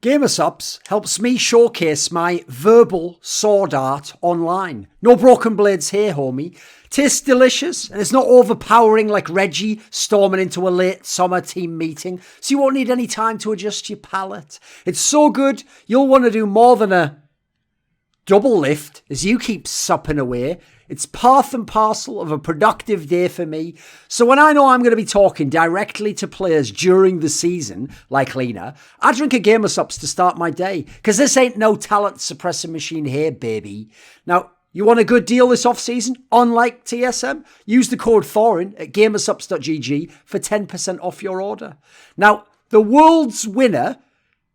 Gamersups helps me showcase my verbal sword art online. No broken blades here, homie. Tastes delicious and it's not overpowering like Reggie storming into a late summer team meeting, so you won't need any time to adjust your palate. It's so good, you'll want to do more than a double lift as you keep supping away. It's part and parcel of a productive day for me. So when I know I'm going to be talking directly to players during the season, like Lena, I drink a Gamersups to start my day. Because this ain't no talent suppressor machine here, baby. Now, you want a good deal this off-season? Unlike TSM, use the code Thorin at gamersups.gg for 10% off your order. Now, the world's winner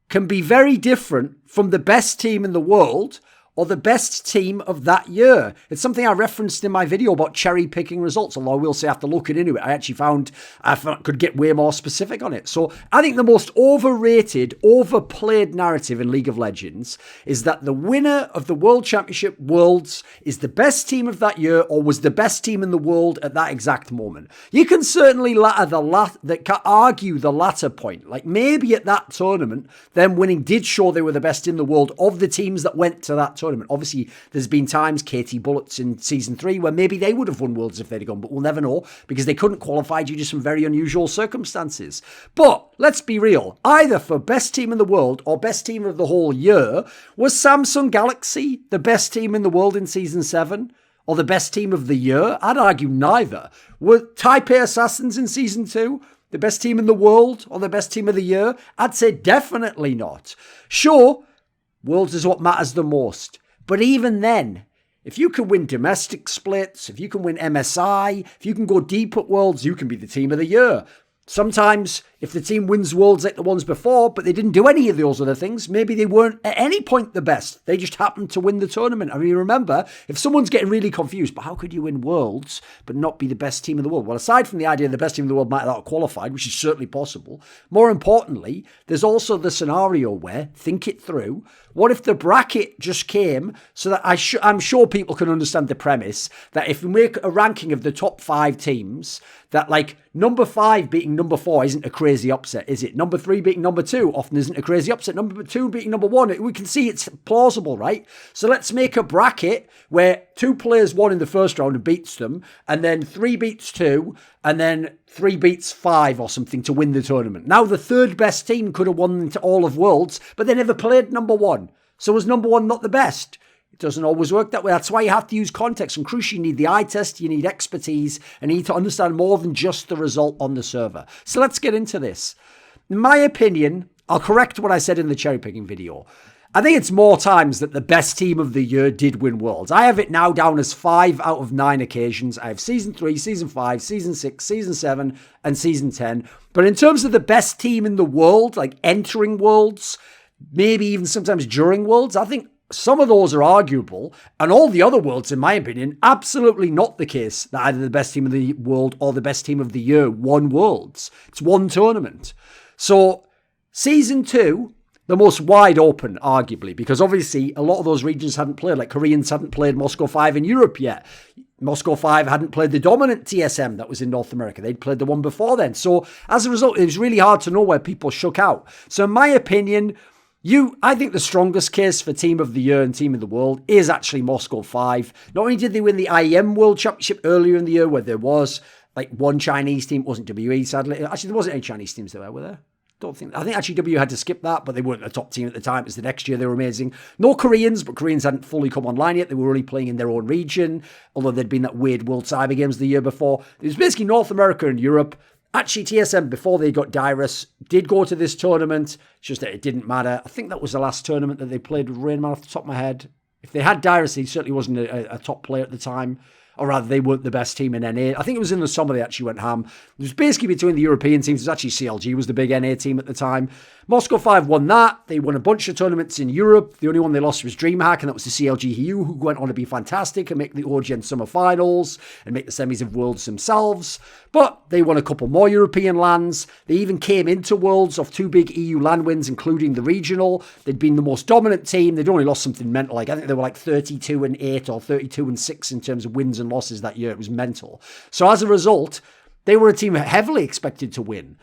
can be very different from the best team in the world or the best team of that year. It's something I referenced in my video about cherry-picking results, although I will say after looking into it, I actually found I could get way more specific on it. So I think the most overrated, overplayed narrative in League of Legends is that the winner of the World Championship Worlds is the best team of that year or was the best team in the world at that exact moment. You can certainly argue the latter point. Like maybe at that tournament, them winning did show they were the best in the world of the teams that went to that tournament. Obviously, there's been times, KT Bullets in Season 3, where maybe they would have won Worlds if they'd gone, but we'll never know because they couldn't qualify due to some very unusual circumstances. But let's be real, either for best team in the world or best team of the whole year, was Samsung Galaxy the best team in the world in Season 7? Or the best team of the year? I'd argue neither. Were Taipei Assassins in Season 2 the best team in the world or the best team of the year? I'd say definitely not. Sure, Worlds is what matters the most. But even then, if you can win domestic splits, if you can win MSI, if you can go deep at Worlds, you can be the team of the year. Sometimes, if the team wins Worlds like the ones before, but they didn't do any of those other things, maybe they weren't at any point the best. They just happened to win the tournament. I mean, remember, if someone's getting really confused, but how could you win Worlds but not be the best team in the world? Well, aside from the idea the best team in the world might not have qualified, which is certainly possible, more importantly, there's also the scenario where, think it through, what if the bracket just came so that I'm sure people can understand the premise that if we make a ranking of the top 5 teams, that like number 5 beating number 4 isn't a crazy upset, is it? Number 3 beating number 2 often isn't a crazy upset. Number 2 beating number 1, we can see it's plausible, right? So let's make a bracket where 2 players won in the first round and beats them, and then 3 beats 2, and then 3 beats 5 or something to win the tournament. Now the third best team could have won into all of Worlds, but they never played number 1. So was number 1 not the best? It doesn't always work that way. That's why you have to use context. And crucially, you need the eye test, you need expertise, and you need to understand more than just the result on the server. So let's get into this. In my opinion, I'll correct what I said in the cherry picking video. I think it's more times that the best team of the year did win Worlds. I have it now down as 5 out of 9 occasions. I have Season 3, Season 5, Season 6, Season 7, and Season 10. But in terms of the best team in the world, like entering Worlds, maybe even sometimes during Worlds, I think some of those are arguable, and all the other Worlds, in my opinion, absolutely not the case that either the best team of the world or the best team of the year won Worlds. It's one tournament. So, Season 2, the most wide open, arguably, because obviously a lot of those regions hadn't played, like Koreans hadn't played Moscow 5 in Europe yet. Moscow 5 hadn't played the dominant TSM that was in North America. They'd played the one before then. So, as a result, it was really hard to know where people shook out. So, in my opinion, I think the strongest case for Team of the Year and Team of the World is actually Moscow 5. Not only did they win the IEM World Championship earlier in the year where there was like one Chinese team, it wasn't WE sadly. Actually, there wasn't any Chinese teams there, were there? I think actually W had to skip that, but they weren't a top team at the time. It was the next year, they were amazing. No Koreans, but Koreans hadn't fully come online yet. They were only playing in their own region, although there'd been that weird World Cyber Games the year before. It was basically North America and Europe. Actually, TSM, before they got Dyrus, did go to this tournament. It's just that it didn't matter. I think that was the last tournament that they played with Rainman off the top of my head. If they had Dyrus, he certainly wasn't a top player at the time. Or rather, they weren't the best team in NA. I think it was in the summer they actually went ham. It was basically between the European teams. It was actually CLG was the big NA team at the time. Moscow 5 won that. They won a bunch of tournaments in Europe. The only one they lost was DreamHack, and that was the CLG Hiu, who went on to be fantastic and make the OGN Summer Finals and make the semis of Worlds themselves. But they won a couple more European lands. They even came into Worlds off 2 big EU land wins, including the regional. They'd been the most dominant team. They'd only lost something mental. Like I think they were like 32-8 or 32-6 in terms of wins and losses that year. It was mental. So as a result, they were a team heavily expected to win.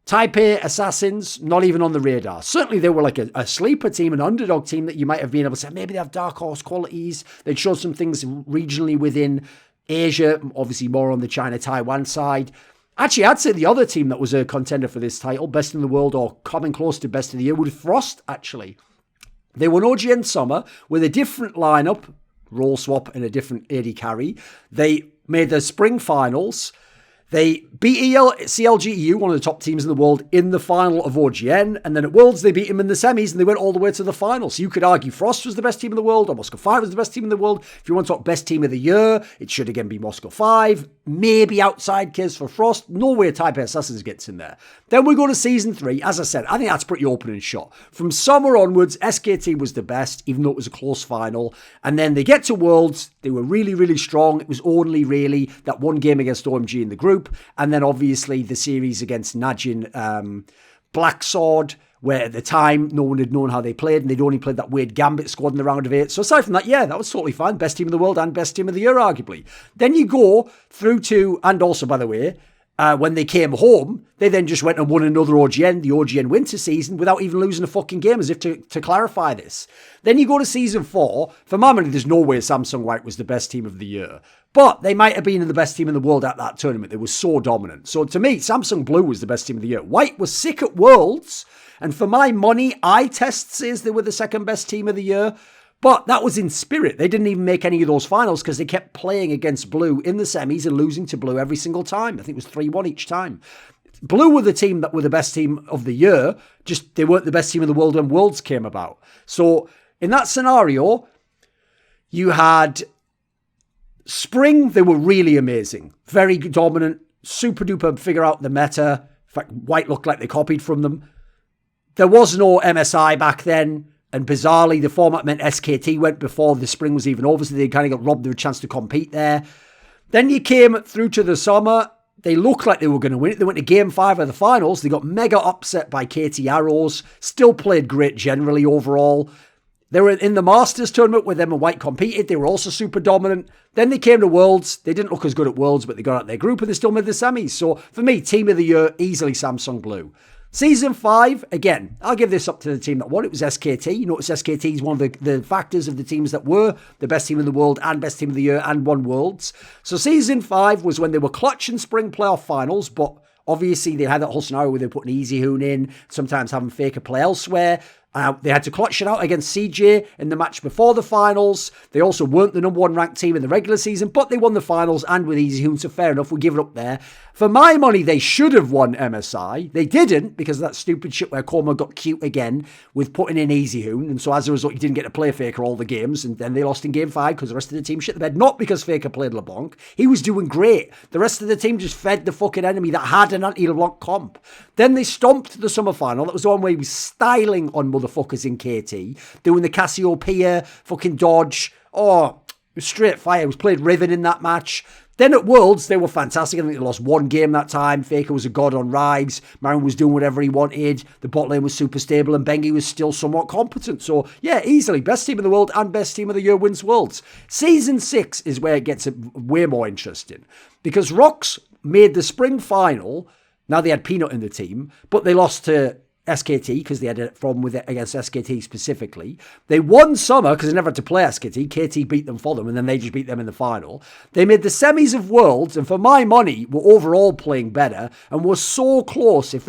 Taipei Assassins, not even on the radar. Certainly they were like a sleeper team, an underdog team that you might have been able to say, maybe they have dark horse qualities. They'd showed some things regionally within Asia, obviously more on the China-Taiwan side. Actually, I'd say the other team that was a contender for this title, best in the world or coming close to best of the year, would Frost, actually. They won OGN Summer with a different lineup, role swap and a different AD carry. They made the spring finals. They beat CLGEU, one of the top teams in the world, in the final of OGN. And then at Worlds, they beat him in the semis and they went all the way to the final. So you could argue Frost was the best team in the world or Moscow 5 was the best team in the world. If you want to talk best team of the year, it should again be Moscow 5. Maybe outside case for Frost. No way Taipei Assassins gets in there. Then we go to Season 3. As I said, I think that's pretty open and shut. From summer onwards, SKT was the best, even though it was a close final. And then they get to Worlds. They were really, really strong. It was only really that one game against OMG in the group. And then obviously the series against Najin Black Sword, where at the time no one had known how they played and they'd only played that weird Gambit squad in the round of 8. So aside from that, yeah, that was totally fine. Best team in the world and best team of the year, arguably. Then you go through to, and also by the way, when they came home, they then just went and won another OGN, the OGN winter season, without even losing a fucking game, as if to clarify this. Then you go to Season 4. For my money, there's no way Samsung White was the best team of the year. But they might have been the best team in the world at that tournament. They were so dominant. So to me, Samsung Blue was the best team of the year. White was sick at Worlds. And for my money, eye test says they were the second best team of the year. But that was in spirit. They didn't even make any of those finals because they kept playing against Blue in the semis and losing to Blue every single time. I think it was 3-1 each time. Blue were the team that were the best team of the year. Just they weren't the best team in the world when Worlds came about. So in that scenario, you had Spring. They were really amazing. Very dominant. Super duper figure out the meta. In fact, White looked like they copied from them. There was no MSI back then. And bizarrely, the format meant SKT went before the spring was even over, so they kind of got robbed of a chance to compete there. Then you came through to the summer. They looked like they were going to win it. They went to Game 5 of the finals. They got mega upset by KT Arrows. Still played great generally overall. They were in the Masters tournament where them and White competed. They were also super dominant. Then they came to Worlds. They didn't look as good at Worlds, but they got out their group and they still made the semis. So for me, team of the year, easily Samsung Blue. Season 5, again, I'll give this up to the team that won. It was SKT. You notice SKT is one of the factors of the teams that were the best team in the world and best team of the year and won Worlds. So Season 5 was when they were clutch in spring playoff finals, but obviously they had that whole scenario where they put an easy hoon in, sometimes having Faker play elsewhere. They had to clutch it out against CJ in the match before the finals. They also weren't the number 1 ranked team in the regular season, but they won the finals and with easy hoon, so fair enough, we'll give it up there. For my money, they should have won MSI. They didn't because of that stupid shit where Koma got cute again with putting in easy hoon, and so as a result, he didn't get to play Faker all the games, and then they lost in Game 5 because the rest of the team shit the bed. Not because Faker played LeBlanc. He was doing great. The rest of the team just fed the fucking enemy that had an anti-LeBlanc comp. Then they stomped the summer final. That was the one where he was styling on motherfuckers in KT, doing the Cassiopeia, fucking dodge. Oh, it was straight fire. It was played Riven in that match. Then at Worlds, they were fantastic. I think they lost 1 game that time. Faker was a god on Rives. Marin was doing whatever he wanted. The bot lane was super stable and Bengi was still somewhat competent. So, yeah, easily. Best team in the world and best team of the year wins Worlds. Season 6 is where it gets way more interesting. Because Rocks made the spring final. Now they had Peanut in the team, but they lost to SKT because they had a problem with it against SKT specifically. They won summer because they never had to play SKT. KT beat them for them and then they just beat them in the final. They made the semis of Worlds and for my money were overall playing better and were so close if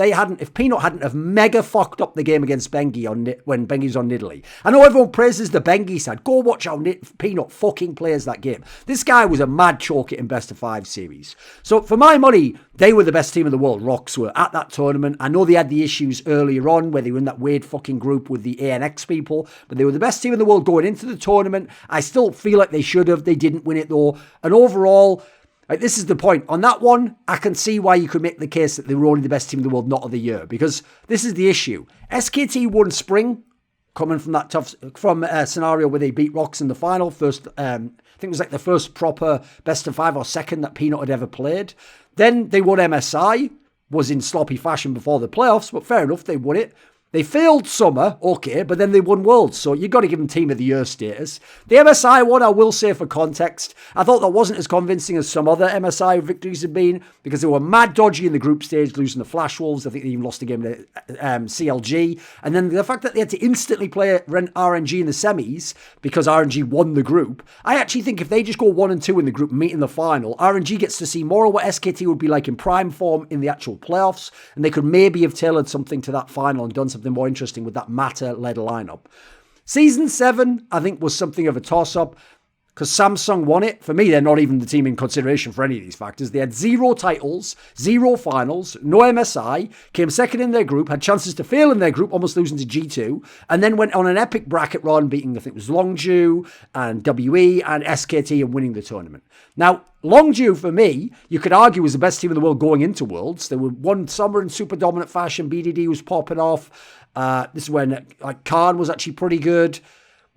Peanut hadn't have mega fucked up the game against Bengi when Bengi's on Nidalee. I know everyone praises the Bengi side. Go watch how Peanut fucking plays that game. This guy was a mad chalk it in best of 5 series. So for my money, they were the best team in the world. Rocks were at that tournament. I know they had the issues earlier on where they were in that weird fucking group with the ANX people, but they were the best team in the world going into the tournament. I still feel like they should have. They didn't win it though. And overall, like, this is the point. On that one, I can see why you could make the case that they were only the best team in the world, not of the year, because this is the issue. SKT won spring, coming from that tough scenario where they beat Rocks in the final. First, I think it was like the first proper best of 5 or second that Peanut had ever played. Then they won MSI, was in sloppy fashion before the playoffs, but fair enough, they won it. They failed summer, okay, but then they won Worlds, so you've got to give them Team of the Year status. The MSI one, I will say for context, I thought that wasn't as convincing as some other MSI victories have been, because they were mad dodgy in the group stage, losing the Flash Wolves. I think they even lost a game to CLG. And then the fact that they had to instantly play RNG in the semis, because RNG won the group, I actually think if they just go 1 and 2 in the group and meet in the final, RNG gets to see more of what SKT would be like in prime form in the actual playoffs, and they could maybe have tailored something to that final and done something more interesting with that Mata-led lineup. Season 7, I think, was something of a toss-up because Samsung won it. For me, they're not even the team in consideration for any of these factors. They had 0 titles, 0 finals, no MSI, came second in their group, had chances to fail in their group, almost losing to G2, and then went on an epic bracket run, beating, I think it was Longju and WE and SKT and winning the tournament. Now, Longju, for me, you could argue was the best team in the world going into Worlds. They were one summer in super dominant fashion. BDD was popping off. This is when Khan was actually pretty good.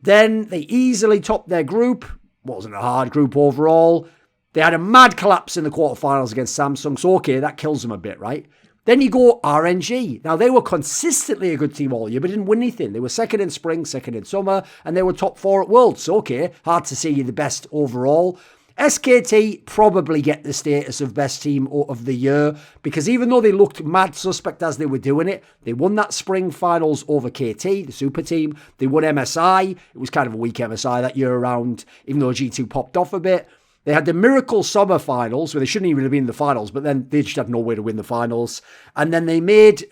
Then they easily topped their group. Wasn't a hard group overall. They had a mad collapse in the quarterfinals against Samsung. So, okay, that kills them a bit, right? Then you go RNG. Now, they were consistently a good team all year, but didn't win anything. They were second in spring, second in summer, and they were top 4 at Worlds. So, okay, hard to say you're the best overall. SKT probably get the status of best team of the year because even though they looked mad suspect as they were doing it, they won that spring finals over KT, the super team. They won MSI. It was kind of a weak MSI that year around, even though G2 popped off a bit. They had the Miracle Summer Finals where they shouldn't even have been in the finals, but then they just had no way to win the finals. And then they made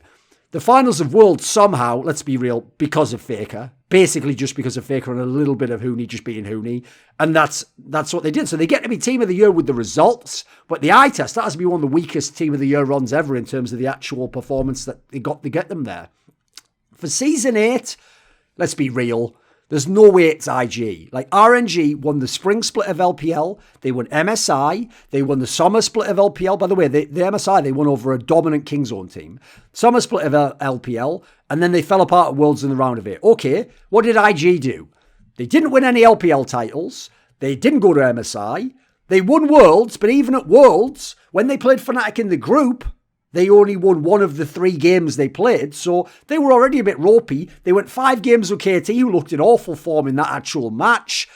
the finals of Worlds somehow, let's be real, because of Faker. Basically just because of Faker and a little bit of Hooney just being Hooney. And that's what they did. So they get to be Team of the Year with the results. But the eye test, that has to be one of the weakest Team of the Year runs ever in terms of the actual performance that they got to get them there. For Season 8, let's be real, there's no way it's IG. Like RNG won the spring split of LPL. They won MSI. They won the summer split of LPL. By the way, the MSI, they won over a dominant Kingzone team. Summer split of LPL. And then they fell apart at Worlds in the round of 8. Okay, what did IG do? They didn't win any LPL titles. They didn't go to MSI. They won Worlds, but even at Worlds, when they played Fnatic in the group, they only won 1 of the 3 games they played, so they were already a bit ropey. They went 5 games with KT, who looked in awful form in that actual match.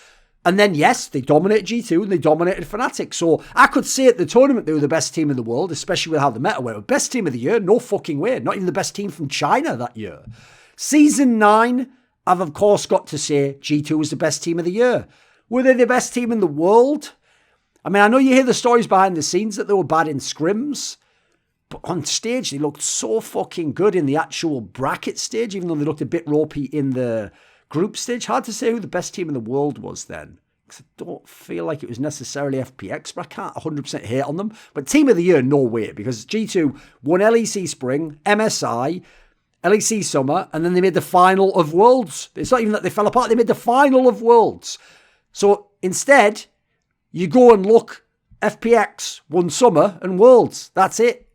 And then, yes, they dominated G2 and they dominated Fnatic. So I could say at the tournament they were the best team in the world, especially with how the meta were. Best team of the year? No fucking way. Not even the best team from China that year. Season 9, I've of course got to say G2 was the best team of the year. Were they the best team in the world? I mean, I know you hear the stories behind the scenes that they were bad in scrims. But on stage, they looked so fucking good in the actual bracket stage, even though they looked a bit ropey in the group stage. Hard to say who the best team in the world was then. Because I don't feel like it was necessarily FPX, but I can't 100% hate on them. But team of the year, no way. Because G2 won LEC Spring, MSI, LEC Summer, and then they made the final of Worlds. It's not even that they fell apart. They made the final of Worlds. So instead, you go and look, FPX won Summer and Worlds. That's it.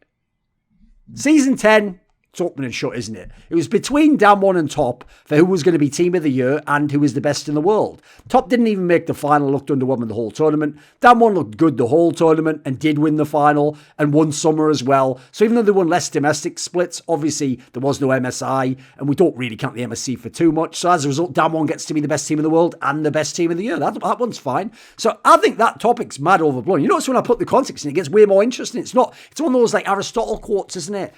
Season 10, it's open and shut, isn't it? It was between Damwon and Top for who was going to be Team of the Year and who was the best in the world. Top didn't even make the final, looked underwhelming the whole tournament. Damwon looked good the whole tournament and did win the final and won Summer as well. So even though they won less domestic splits, obviously there was no MSI and we don't really count the MSC for too much. So as a result, Damwon gets to be the best team in the world and the best team of the year. That one's fine. So I think that topic's mad overblown. You notice when I put the context in, it gets way more interesting. It's one of those like Aristotle quotes, isn't it?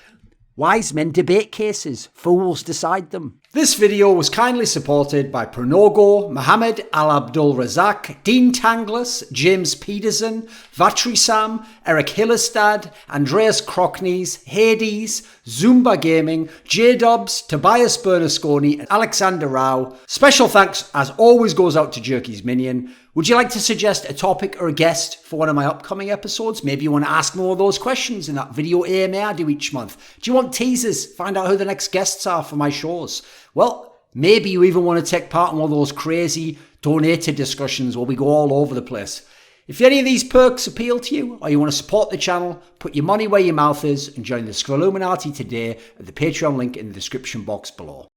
Wise men debate cases, fools decide them. This video was kindly supported by Pronogo, Mohammed, Alabdul, Razzaq, Dean Tanglis, James Pederson, VatriSam, ErikHillestad, Andreas Kroknes, Hades, Zoomba Gaming, JDubs, Tobias Bernasconi, and Alexander Rao. Special thanks, as always, goes out to Jerky's Minion. Would you like to suggest a topic or a guest for one of my upcoming episodes? Maybe you want to ask more of those questions in that video AMA I do each month. Do you want teasers? Find out who the next guests are for my shows. Well, maybe you even want to take part in one of those crazy donated discussions where we go all over the place. If any of these perks appeal to you or you want to support the channel, put your money where your mouth is and join the Scrolluminati today at the Patreon link in the description box below.